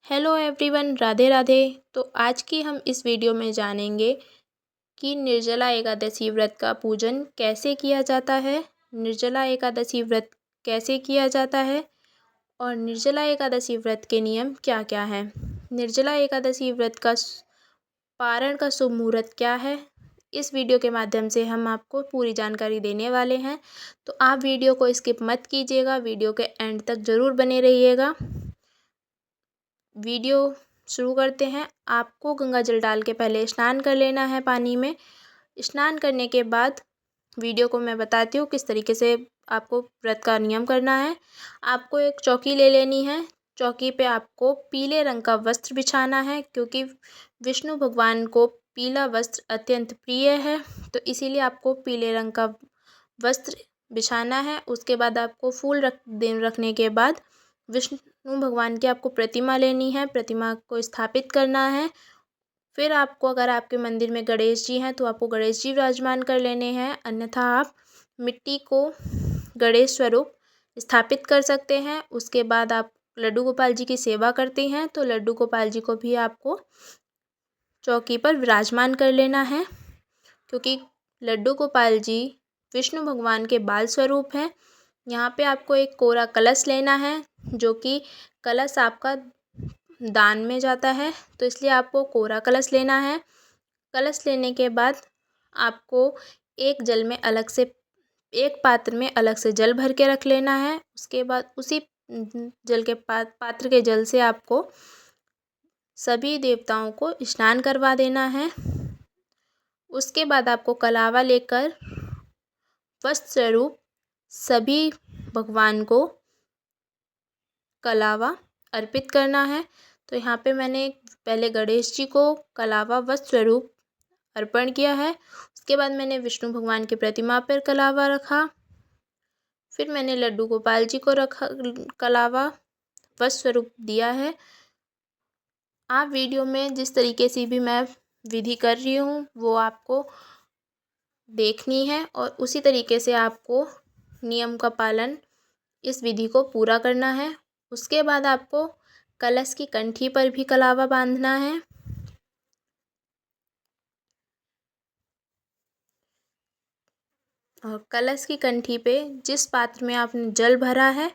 Hello everyone, Radhe Radhe. तो आज की हम इस वीडियो में जानेंगे कि निर्जला एकादशी व्रत का पूजन कैसे किया जाता है, निर्जला एकादशी व्रत कैसे किया जाता है और निर्जला एकादशी व्रत के नियम क्या क्या हैं। निर्जला एकादशी व्रत का पारण का शुभ मुहूर्त क्या है, इस वीडियो के माध्यम से हम आपको पूरी जानकारी देने वाले हैं। तो आप वीडियो को स्किप मत कीजिएगा, वीडियो के एंड तक ज़रूर बने रहिएगा। वीडियो शुरू करते हैं। आपको गंगा जल डाल के पहले स्नान कर लेना है पानी में। स्नान करने के बाद वीडियो को मैं बताती हूँ किस तरीके से आपको व्रत का नियम करना है। आपको एक चौकी ले लेनी है। चौकी पे आपको पीले रंग का वस्त्र बिछाना है, क्योंकि विष्णु भगवान को पीला वस्त्र अत्यंत प्रिय है, तो इसीलिए आपको पीले रंग का वस्त्र बिछाना है। उसके बाद आपको फूल रखने के बाद विष्णु भगवान की आपको प्रतिमा लेनी है, प्रतिमा को स्थापित करना है। फिर आपको, अगर आपके मंदिर में गणेश जी हैं तो आपको गणेश जी विराजमान कर लेने हैं, अन्यथा आप मिट्टी को गणेश स्वरूप स्थापित कर सकते हैं। उसके बाद आप लड्डू गोपाल जी की सेवा करते हैं, तो लड्डू गोपाल जी को भी आपको चौकी पर विराजमान कर लेना है, क्योंकि लड्डू गोपाल जी विष्णु भगवान के बाल स्वरूप हैं। यहाँ पे आपको एक कोरा कलश लेना है, जो कि कलश आपका दान में जाता है, तो इसलिए आपको कोरा कलश लेना है। कलश लेने के बाद आपको एक पात्र में अलग से जल भर के रख लेना है। उसके बाद उसी जल के पात्र के जल से आपको सभी देवताओं को स्नान करवा देना है। उसके बाद आपको कलावा लेकर वस्त्र स्वरूप सभी भगवान को कलावा अर्पित करना है। तो यहाँ पे मैंने पहले गणेश जी को कलावा वस्त्र स्वरूप अर्पण किया है। उसके बाद मैंने विष्णु भगवान की प्रतिमा पर कलावा रखा। फिर मैंने लड्डू गोपाल जी को रखा, कलावा वस्त्र स्वरूप दिया है। आप वीडियो में जिस तरीके से भी मैं विधि कर रही हूँ वो आपको देखनी है, और उसी तरीके से आपको नियम का पालन इस विधि को पूरा करना है। उसके बाद आपको कलश की कंठी पर भी कलावा बांधना है। और कलश की कंठी पे जिस पात्र में आपने जल भरा है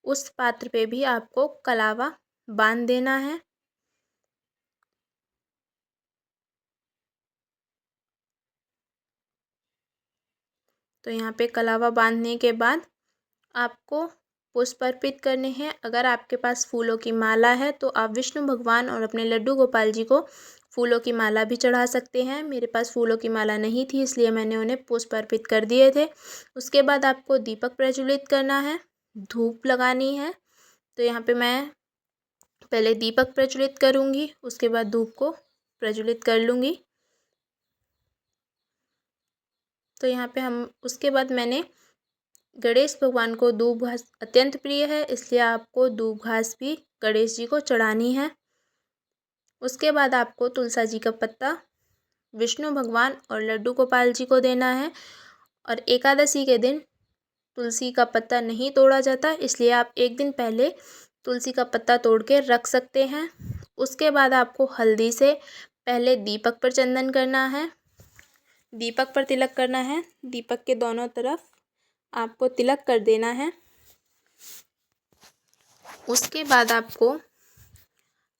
उस पात्र पे भी आपको कलावा बांध देना है। तो यहाँ पे कलावा बांधने के बाद आपको पुष्प अर्पित करने हैं। अगर आपके पास फूलों की माला है तो आप विष्णु भगवान और अपने लड्डू गोपाल जी को फूलों की माला भी चढ़ा सकते हैं। मेरे पास फूलों की माला नहीं थी, इसलिए मैंने उन्हें पुष्प अर्पित कर दिए थे। उसके बाद आपको दीपक प्रज्वलित करना है, धूप लगानी है। तो यहाँ पे मैं पहले दीपक प्रज्वलित करूँगी, उसके बाद धूप को प्रज्वलित कर लूँगी। तो यहाँ पे उसके बाद मैंने गणेश भगवान को दूब घास अत्यंत प्रिय है, इसलिए आपको दूब घास भी गणेश जी को चढ़ानी है। उसके बाद आपको तुलसी जी का पत्ता विष्णु भगवान और लड्डू गोपाल जी को देना है। और एकादशी के दिन तुलसी का पत्ता नहीं तोड़ा जाता, इसलिए आप एक दिन पहले तुलसी का पत्ता तोड़ के रख सकते हैं। उसके बाद आपको हल्दी से पहले दीपक पर चंदन करना है, दीपक पर तिलक करना है। दीपक के दोनों तरफ आपको तिलक कर देना है। उसके बाद आपको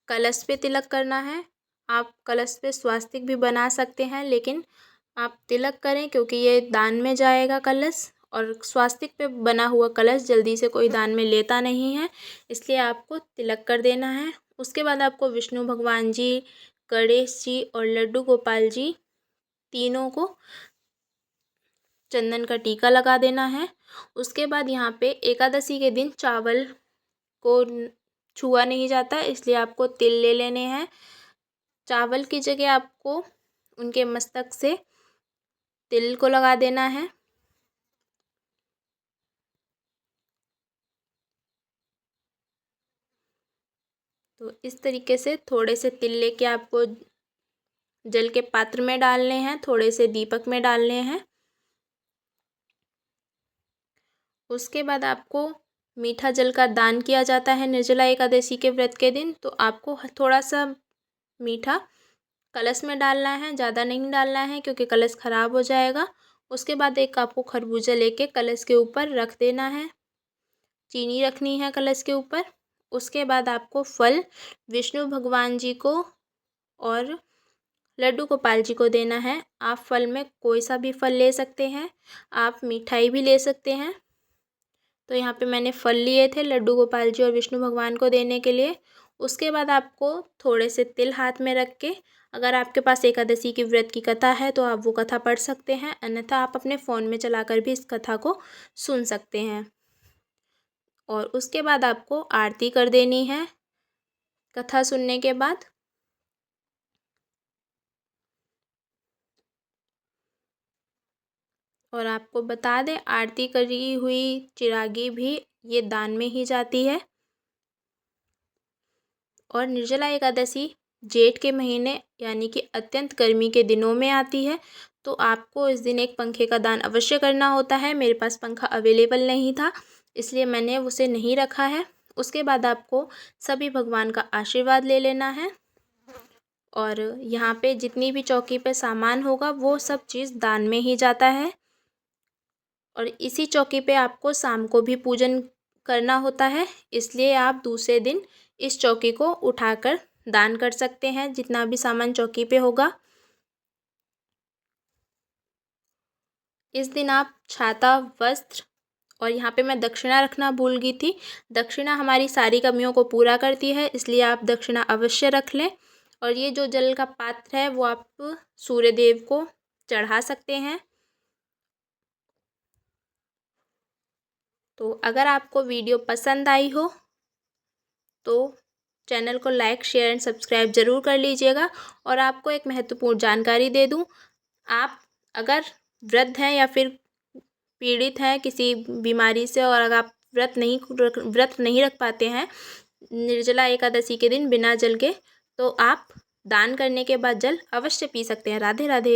कलश पे तिलक करना है। आप कलश पे स्वास्तिक भी बना सकते हैं, लेकिन आप तिलक करें, क्योंकि ये दान में जाएगा कलश, और स्वास्तिक पे बना हुआ कलश जल्दी से कोई दान में लेता नहीं है, इसलिए आपको तिलक कर देना है। उसके बाद आपको विष्णु भगवान जी, गणेश जी और लड्डू गोपाल जी तीनों को चंदन का टीका लगा देना है। उसके बाद यहाँ पे एकादशी के दिन चावल को छुआ नहीं जाता, इसलिए आपको तिल ले लेने हैं। चावल की जगह आपको उनके मस्तक से तिल को लगा देना है। तो इस तरीके से थोड़े से तिल लेके आपको जल के पात्र में डालने हैं, थोड़े से दीपक में डालने हैं। उसके बाद आपको मीठा जल का दान किया जाता है निर्जला एकादशी के व्रत के दिन। तो आपको थोड़ा सा मीठा कलश में डालना है, ज़्यादा नहीं डालना है क्योंकि कलश ख़राब हो जाएगा। उसके बाद एक आपको खरबूजा लेके कलश के ऊपर रख देना है, चीनी रखनी है कलश के ऊपर। उसके बाद आपको फल विष्णु भगवान जी को और लड्डू गोपाल जी को देना है। आप फल में कोई सा भी फल ले सकते हैं, आप मिठाई भी ले सकते हैं। तो यहाँ पे मैंने फल लिए थे लड्डू गोपाल जी और विष्णु भगवान को देने के लिए। उसके बाद आपको थोड़े से तिल हाथ में रख के, अगर आपके पास एकादशी की व्रत की कथा है तो आप वो कथा पढ़ सकते हैं, अन्यथा आप अपने फ़ोन में चलाकर भी इस कथा को सुन सकते हैं। और उसके बाद आपको आरती कर देनी है कथा सुनने के बाद। और आपको बता दें, आरती करी हुई चिरागी भी ये दान में ही जाती है। और निर्जला एकादशी जेठ के महीने यानी कि अत्यंत गर्मी के दिनों में आती है। तो आपको इस दिन एक पंखे का दान अवश्य करना होता है। मेरे पास पंखा अवेलेबल नहीं था, इसलिए मैंने उसे नहीं रखा है। उसके बाद आपको सभी भगवान का आशीर्वाद ले लेना है। और यहाँ पे जितनी भी चौकी पे सामान होगा वो सब चीज़ दान में ही जाता है। और इसी चौकी पे आपको शाम को भी पूजन करना होता है, इसलिए आप दूसरे दिन इस चौकी को उठाकर दान कर सकते हैं, जितना भी सामान चौकी पे होगा। इस दिन आप छाता, वस्त्र और यहाँ पे मैं दक्षिणा रखना भूल गई थी। दक्षिणा हमारी सारी कमियों को पूरा करती है, इसलिए आप दक्षिणा अवश्य रख लें। और ये जो जल का पात्र है वो आप सूर्य देव को चढ़ा सकते हैं। तो अगर आपको वीडियो पसंद आई हो तो चैनल को लाइक, शेयर एंड सब्सक्राइब ज़रूर कर लीजिएगा। और आपको एक महत्वपूर्ण जानकारी दे दूं, आप अगर वृद्ध हैं या फिर पीड़ित हैं किसी बीमारी से और अगर आप व्रत नहीं रख पाते हैं निर्जला एकादशी के दिन बिना जल के, तो आप दान करने के बाद जल अवश्य पी सकते हैं। राधे राधे।